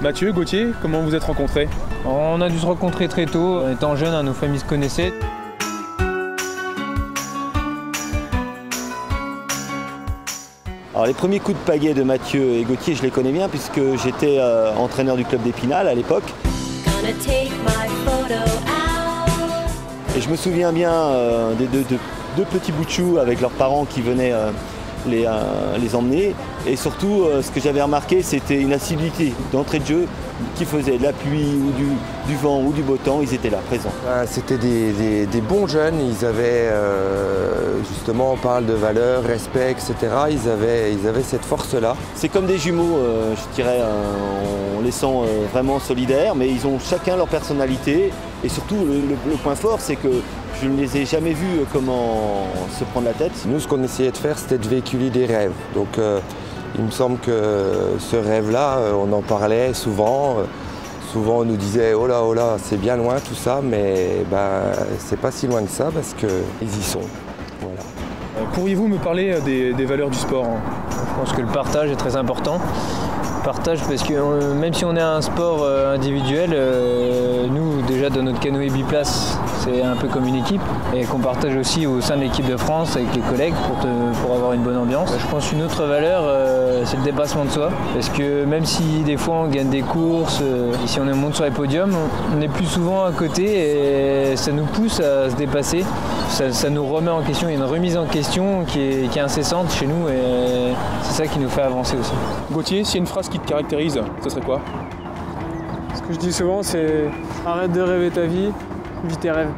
Mathieu, Gauthier, comment vous êtes rencontrés? On a dû se rencontrer très tôt. Étant jeunes, nos familles se connaissaient. Alors les premiers coups de pagaie de Mathieu et Gauthier, je les connais bien puisque j'étais entraîneur du club d'Épinal à l'époque. Et je me souviens bien des deux petits bouts de chou avec leurs parents qui venaient les emmener. Et surtout, ce que j'avais remarqué, c'était une assiduité d'entrée de jeu qui faisait de la pluie ou du vent ou du beau temps, ils étaient là, présents. C'était des bons jeunes, ils avaient, justement, on parle de valeur, respect, etc. Ils avaient cette force-là. C'est comme des jumeaux, je dirais, on les sent vraiment solidaires, mais ils ont chacun leur personnalité. Et surtout, le point fort, c'est que je ne les ai jamais vus comment se prendre la tête. Nous, ce qu'on essayait de faire, c'était de véhiculer des rêves. Donc, il me semble que ce rêve-là, on en parlait souvent. Souvent, on nous disait « oh là, c'est bien loin tout ça », mais c'est pas si loin que ça parce qu'ils y sont. Voilà. Pourriez-vous me parler des valeurs du sport? Je pense que le partage est très important. Partage parce que même si on est un sport individuel, nous déjà dans notre canoë biplace c'est un peu comme une équipe et qu'on partage aussi au sein de l'équipe de France avec les collègues pour avoir une bonne ambiance. Je pense qu'une autre valeur c'est le dépassement de soi parce que même si des fois on gagne des courses, et si on monte sur les podiums, on est plus souvent à côté et ça nous pousse à se dépasser. Ça nous remet en question, il y a une remise en question qui est incessante chez nous et c'est ça qui nous fait avancer aussi. Gauthier, s'il y a une phrase qui te caractérise, ce serait quoi? Ce que je dis souvent, c'est arrête de rêver ta vie, vis tes rêves.